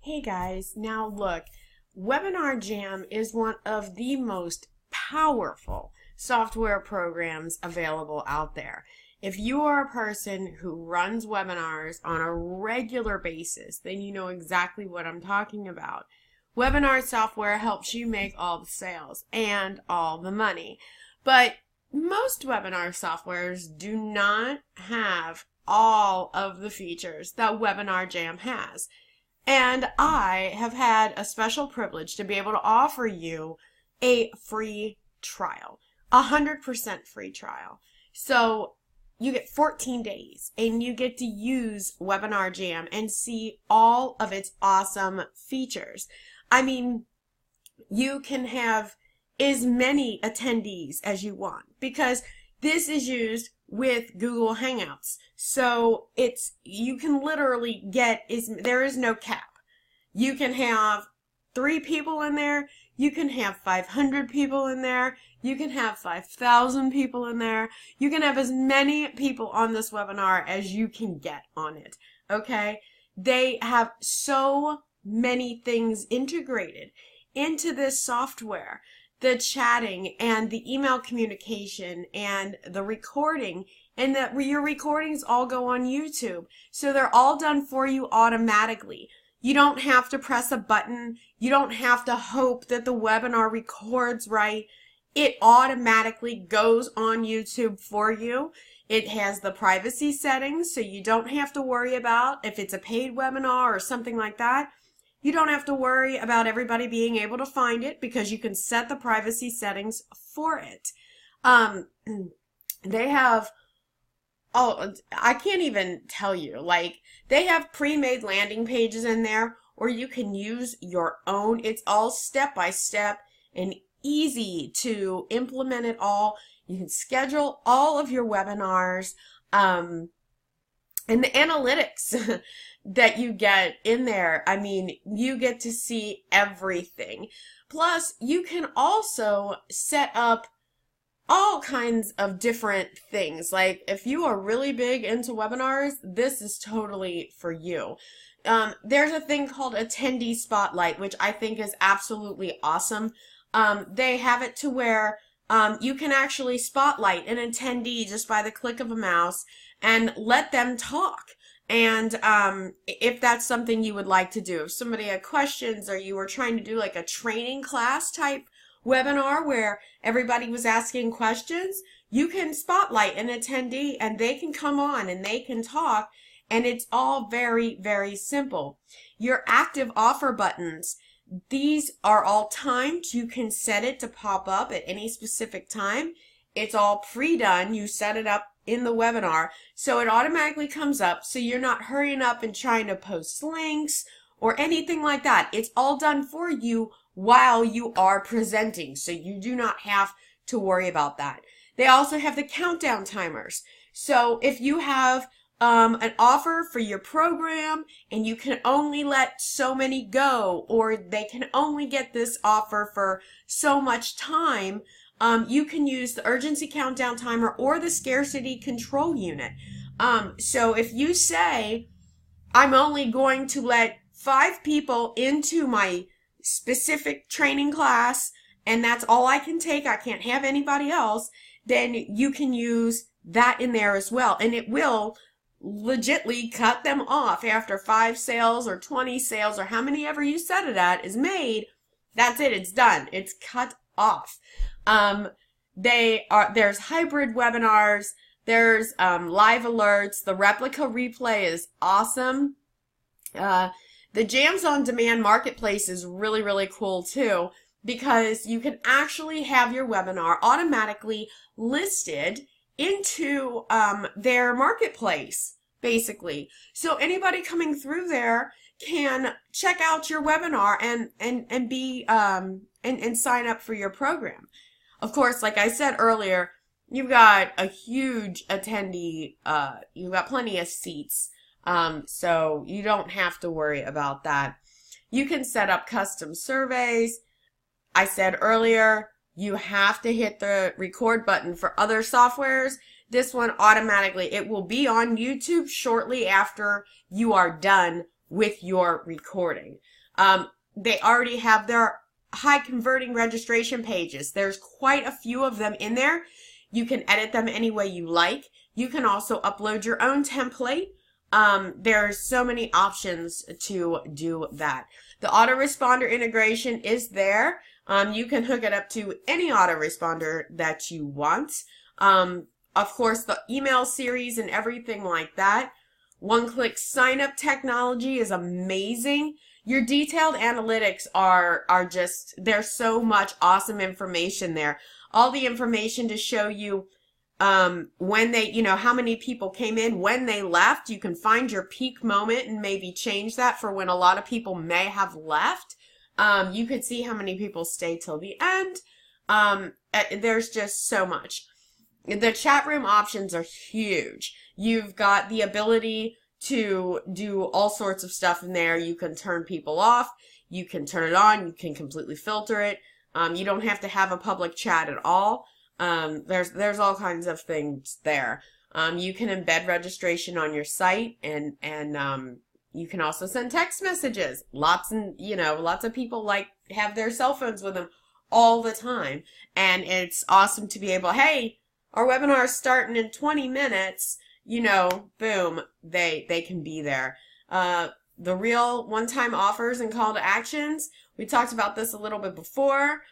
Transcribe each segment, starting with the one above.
Hey guys, now look, WebinarJam is one of the most powerful software programs available out there. If you are a person who runs webinars on a regular basis, then you know exactly what I'm talking about. Webinar software helps you make all the sales and all the money. But most webinar softwares do not have all of the features that WebinarJam has. And I have had a special privilege to be able to offer you a free trial, 100% free trial. So you get 14 days and you get to use WebinarJam and see all of its awesome features. I mean, you can have as many attendees as you want because this is used with Google Hangouts. So you can literally there is no cap. You can have 3 people in there. You can have 500 people in there. You can have 5,000 people in there. You can have as many people on this webinar as you can get on it. Okay? They have so many things integrated into this software. The chatting and the email communication and the recording, and that your recordings all go on YouTube. So they're all done for you automatically. You don't have to press a button. You don't have to hope that the webinar records right. It automatically goes on YouTube for you. It has the privacy settings, so you don't have to worry about if it's a paid webinar or something like that. You don't have to worry about everybody being able to find it because you can set the privacy settings for it. They have, I can't even tell you, like they have pre-made landing pages in there, or you can use your own. It's all step by step and easy to implement it all. You can schedule all of your webinars, and the analytics that you get in there, I mean, you get to see everything. Plus, you can also set up all kinds of different things. Like, if you are really big into webinars, this is totally for you. There's a thing called Attendee Spotlight, which I think is absolutely awesome. They have it to where you can actually spotlight an attendee just by the click of a mouse and let them talk. And if that's something you would like to do, if somebody had questions or you were trying to do like a training class type webinar where everybody was asking questions, you can spotlight an attendee and they can come on and they can talk, and it's all very, very simple. Your active offer buttons, these are all timed. You can set it to pop up at any specific time. It's all pre-done. You set it up in the webinar, so it automatically comes up, so you're not hurrying up and trying to post links or anything like that. It's all done for you while you are presenting, so you do not have to worry about that. They also have the countdown timers. So if you have an offer for your program and you can only let so many go, or they can only get this offer for so much time, you can use the urgency countdown timer or the scarcity control unit. So if you say, I'm only going to let 5 people into my specific training class and that's all I can take, I can't have anybody else, then you can use that in there as well. And it will legitly cut them off after 5 sales or 20 sales or how many ever you set it at is made. That's it. It's done. It's cut off. There's hybrid webinars, there's live alerts. The Replica Replay is awesome. The Jams on Demand Marketplace is really, really cool too, because you can actually have your webinar automatically listed into their marketplace, basically. So anybody coming through there can check out your webinar and sign up for your program. Of course, like I said earlier, you've got a huge attendee, you've got plenty of seats, so you don't have to worry about that. You can set up custom surveys. I said earlier, you have to hit the record button. For other softwares, this one automatically, it will be on YouTube shortly after you are done with your recording. They already have their high converting registration pages. There's quite a few of them in there. You can edit them any way you like. You can also upload your own template. There's so many options to do that. The autoresponder integration is there. You can hook it up to any autoresponder that you want. Of course, the email series and everything like that. One-click sign-up technology is amazing. Your detailed analytics are just, there's so much awesome information there. All the information to show you when they, how many people came in, when they left. You can find your peak moment and maybe change that for when a lot of people may have left. You could see how many people stay till the end. There's just so much. The chat room options are huge. You've got the ability to do all sorts of stuff in there. You can turn people off. You can turn it on. You can completely filter it. You don't have to have a public chat at all. There's all kinds of things there. You can embed registration on your site, and you can also send text messages. Lots of people have their cell phones with them all the time, and it's awesome to be able, hey, our webinar is starting in 20 minutes. Boom, they can be there. The real one-time offers and call to actions, we talked about this a little bit before.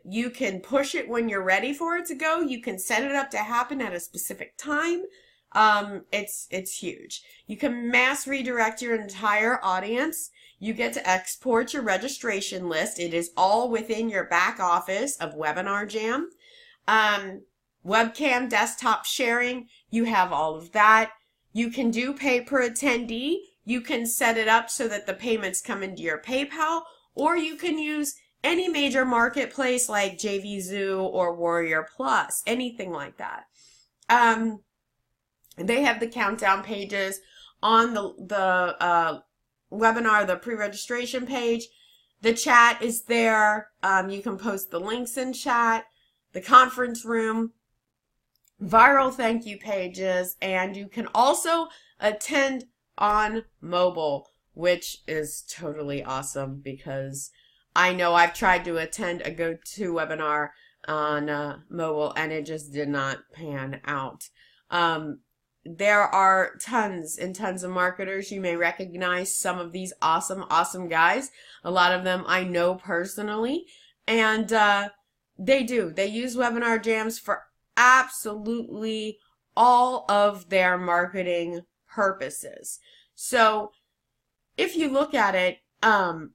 You can push it when you're ready for it to go. You can set it up to happen at a specific time. It's huge. You can mass redirect your entire audience. You get to export your registration list. It is all within your back office of WebinarJam. Webcam desktop sharing, you have all of that. You can do pay per attendee. You can set it up so that the payments come into your PayPal, or you can use any major marketplace like JVZoo or Warrior Plus, anything like that. They have the countdown pages on the webinar, the pre-registration page. The chat is there. You can post the links in chat, the conference room, viral thank you pages, and you can also attend on mobile, which is totally awesome because I know I've tried to attend a GoToWebinar on mobile and it just did not pan out. There are tons and tons of marketers. You may recognize some of these awesome guys. A lot of them I know personally, and they use WebinarJams for absolutely all of their marketing purposes. So if you look at it, other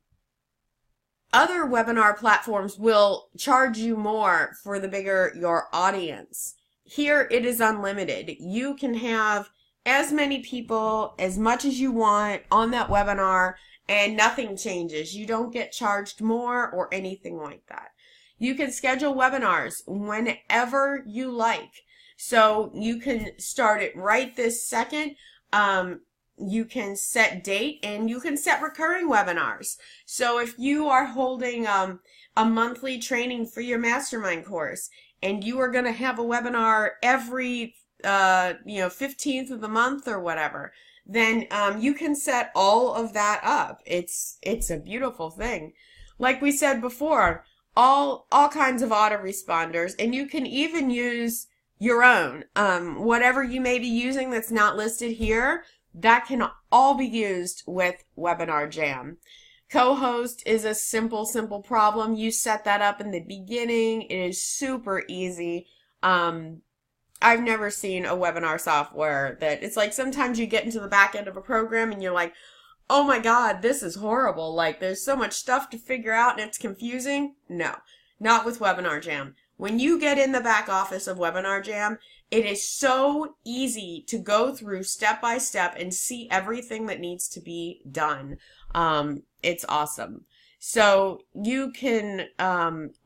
webinar platforms will charge you more for the bigger your audience. Here it is unlimited. You can have as many people, as much as you want on that webinar, and nothing changes. You don't get charged more or anything like that. You can schedule webinars whenever you like. So you can start it right this second. You can set date, and you can set recurring webinars. So if you are holding a monthly training for your mastermind course, and you are going to have a webinar every 15th of the month or whatever, then you can set all of that up. It's a beautiful thing. Like we said before, all kinds of autoresponders, and you can even use your own. Whatever you may be using that's not listed here, that can all be used with WebinarJam. Co-host is a simple problem. You set that up in the beginning. It is super easy. I've never seen a webinar software that it's like sometimes you get into the back end of a program and you're like, oh my God, this is horrible. Like there's so much stuff to figure out and it's confusing. No, not with WebinarJam. When you get in the back office of WebinarJam, it is so easy to go through step by step and see everything that needs to be done. It's awesome. So you can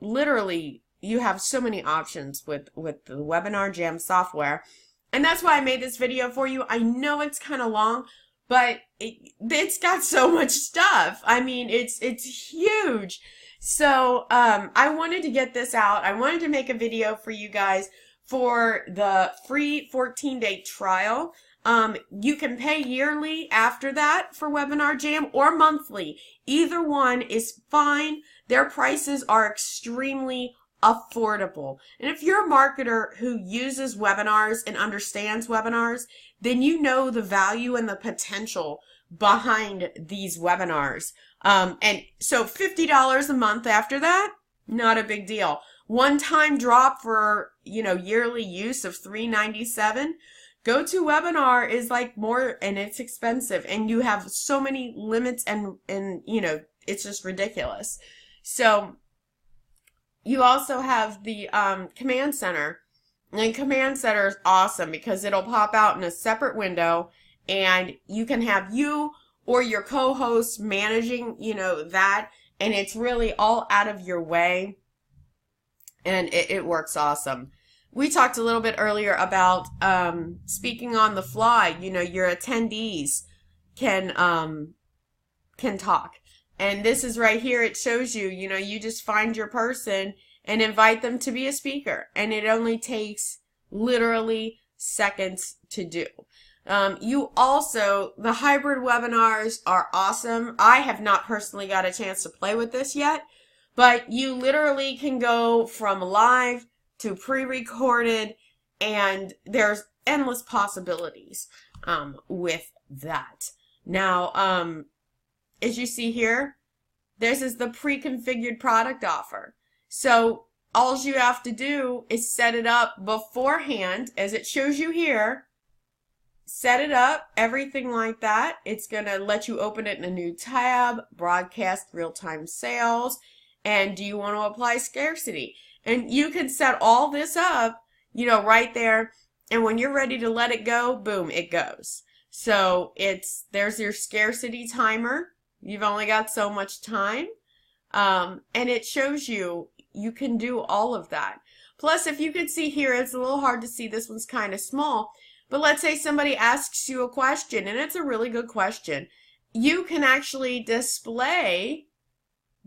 literally, you have so many options with the WebinarJam software. And that's why I made this video for you. I know it's kind of long, but it's got so much stuff. I mean, it's huge. So I wanted to get this out. I wanted to make a video for you guys for the free 14-day trial. You can pay yearly after that for WebinarJam or monthly. Either one is fine. Their prices are extremely affordable. And if you're a marketer who uses webinars and understands webinars, then you know the value and the potential behind these webinars. And so $50 a month after that, not a big deal. One-time drop for, yearly use of $397. GoToWebinar is like more, and it's expensive, and you have so many limits, and it's just ridiculous. So you also have the Command Center, and Command Center is awesome because it'll pop out in a separate window, and you can have you or your co-host managing, that, and it's really all out of your way, and it works awesome. We talked a little bit earlier about speaking on the fly. Your attendees can talk. And this is right here. It shows you, you just find your person and invite them to be a speaker. And it only takes literally seconds to do. The hybrid webinars are awesome. I have not personally got a chance to play with this yet, but you literally can go from live to pre-recorded, and there's endless possibilities with that. Now, as you see here, this is the pre-configured product offer. So all you have to do is set it up beforehand, as it shows you here. Set it up, everything like that. It's going to let you open it in a new tab, broadcast real-time sales, and do you want to apply scarcity? And you can set all this up, right there. And when you're ready to let it go, boom, it goes. So there's your scarcity timer. You've only got so much time. And it shows you can do all of that. Plus, if you could see here, it's a little hard to see. This one's kind of small. But let's say somebody asks you a question, and it's a really good question. You can actually display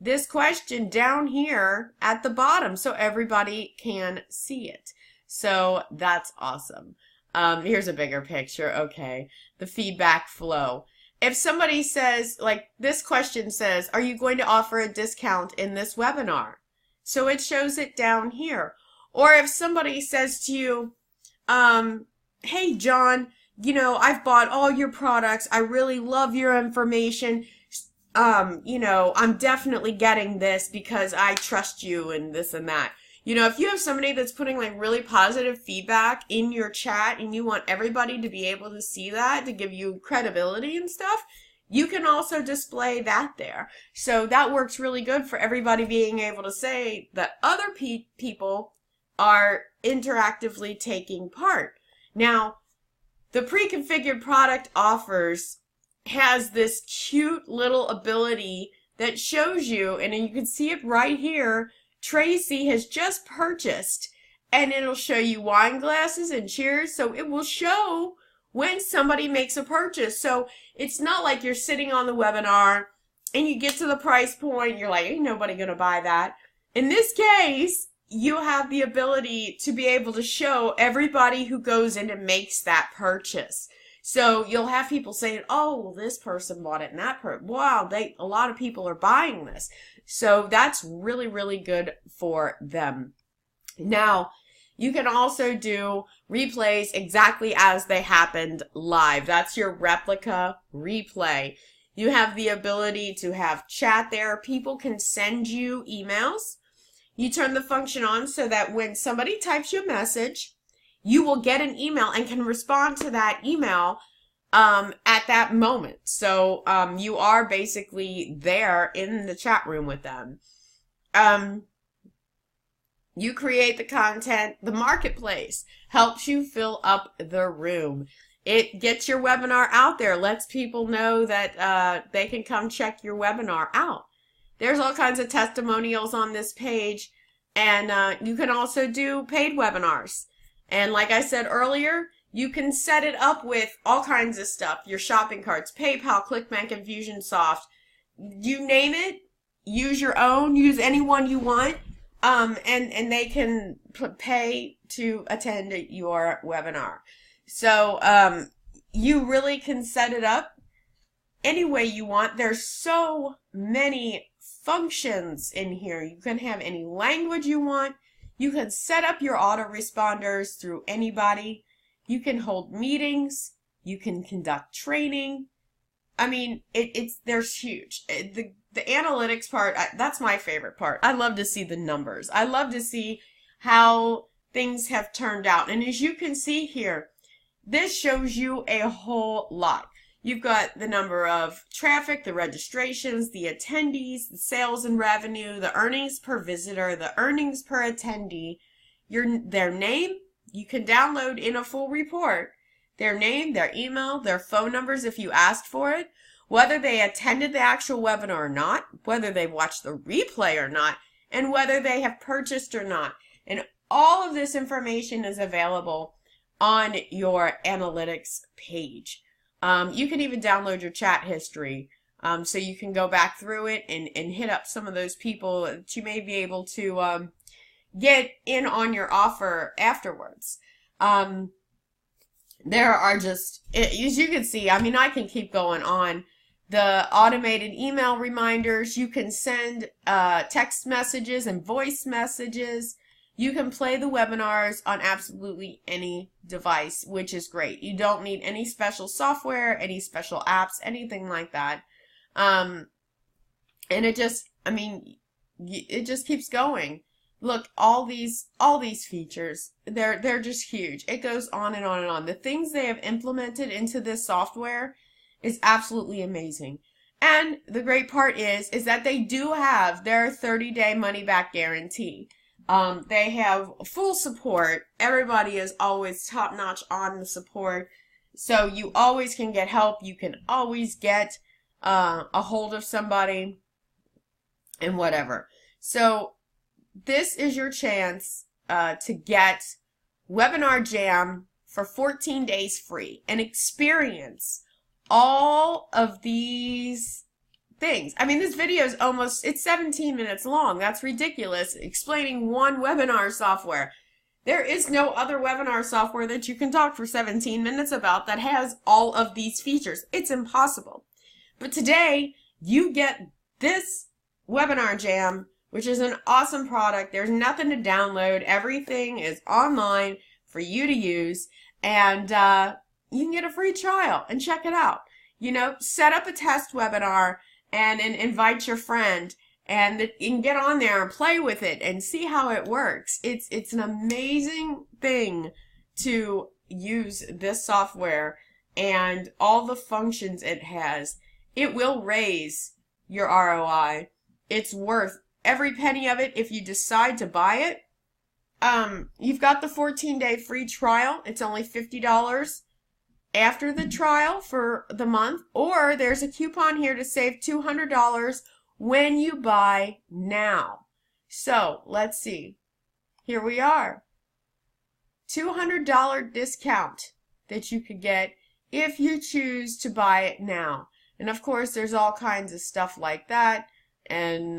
this question down here at the bottom so everybody can see it. So that's awesome. Here's a bigger picture. Okay, the feedback flow. If somebody says, like this question says, are you going to offer a discount in this webinar? So it shows it down here. Or if somebody says to you, hey John, I've bought all your products. I really love your information. I'm definitely getting this because I trust you and this and that. If you have somebody that's putting like really positive feedback in your chat and you want everybody to be able to see that to give you credibility and stuff, you can also display that there. So that works really good for everybody being able to say that other people are interactively taking part. Now, the pre-configured product offers has this cute little ability that shows you, and you can see it right here, Tracy has just purchased, and it'll show you wine glasses and cheers, so it will show when somebody makes a purchase. So it's not like you're sitting on the webinar and you get to the price point, you're like, ain't nobody gonna buy that. In this case, you have the ability to be able to show everybody who goes in and makes that purchase. So you'll have people saying, oh, well, this person bought it and that person, wow, a lot of people are buying this. So that's really, really good for them. Now, you can also do replays exactly as they happened live. That's your Replica Replay. You have the ability to have chat there. People can send you emails. You turn the function on so that when somebody types you a message, you will get an email and can respond to that email at that moment. So you are basically there in the chat room with them. You create the content. The marketplace helps you fill up the room. It gets your webinar out there, lets people know that they can come check your webinar out. There's all kinds of testimonials on this page, and you can also do paid webinars. And like I said earlier, you can set it up with all kinds of stuff. Your shopping carts, PayPal, ClickBank, Infusionsoft, you name it, use your own, use any one you want, and they can pay to attend your webinar. So you really can set it up any way you want. There's so many functions in here. You can have any language you want. You can set up your autoresponders through anybody. You can hold meetings. You can conduct training. I mean, there's huge. The analytics part, that's my favorite part. I love to see the numbers. I love to see how things have turned out. And as you can see here, this shows you a whole lot. You've got the number of traffic, the registrations, the attendees, the sales and revenue, the earnings per visitor, the earnings per attendee, their name. You can download in a full report their name, their email, their phone numbers if you asked for it, whether they attended the actual webinar or not, whether they watched the replay or not, and whether they have purchased or not. And all of this information is available on your analytics page. You can even download your chat history, so you can go back through it and hit up some of those people that you may be able to get in on your offer afterwards. There are just, as you can see, I mean, I can keep going on. The automated email reminders, you can send text messages and voice messages. You can play the webinars on absolutely any device, which is great. You don't need any special software, any special apps, anything like that. And it just, I mean, it just keeps going. Look, all these features, they're just huge. It goes on and on and on. The things they have implemented into this software is absolutely amazing. And the great part is that they do have their 30-day money-back guarantee. They have full support. Everybody is always top-notch on the support. So you always can get help. You can always get a hold of somebody and whatever. So this is your chance to get WebinarJam for 14 days free and experience all of these things. I mean, this video is it's 17 minutes long. That's ridiculous, explaining one webinar software. There is no other webinar software that you can talk for 17 minutes about that has all of these features. It's impossible. But today, you get this WebinarJam, which is an awesome product. There's nothing to download. Everything is online for you to use. And you can get a free trial and check it out. You know, set up a test webinar and invite your friend, and you can get on there and play with it and see how it works. It's an amazing thing to use this software and all the functions it has. It will raise your ROI. It's worth every penny of it if you decide to buy it. You've got the 14-day free trial. It's only $50 after the trial for the month, or there's a coupon here to save $200 when you buy now. So let's see. Here we are. $200 discount that you could get if you choose to buy it now. And of course, there's all kinds of stuff like that, and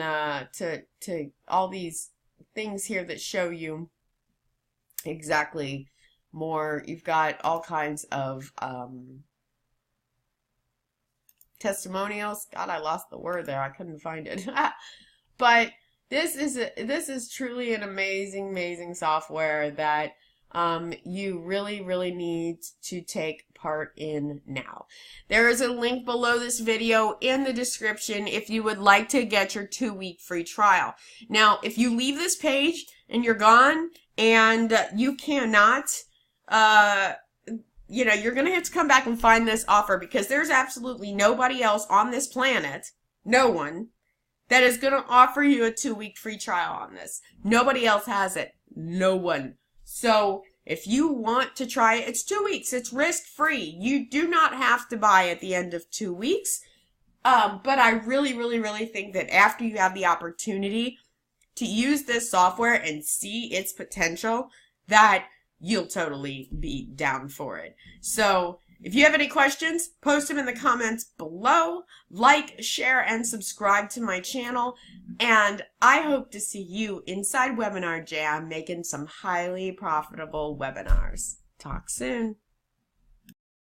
to all these things here that show you exactly more. You've got all kinds of testimonials. God, I lost the word there. I couldn't find it. But this is truly an amazing software that you really need to take part in now. There is a link below this video in the description if you would like to get your 2-week free trial. Now, if you leave this page and you're gone and you cannot, you know, you're going to have to come back and find this offer, because there's absolutely nobody else on this planet, no one, that is going to offer you a 2-week free trial on this. Nobody else has it. No one. So if you want to try it, it's 2 weeks. It's risk-free. You do not have to buy at the end of 2 weeks. But I really think that after you have the opportunity to use this software and see its potential, that you'll totally be down for it. So if you have any questions, post them in the comments below. Like, share, and subscribe to my channel. And I hope to see you inside WebinarJam making some highly profitable webinars. Talk soon.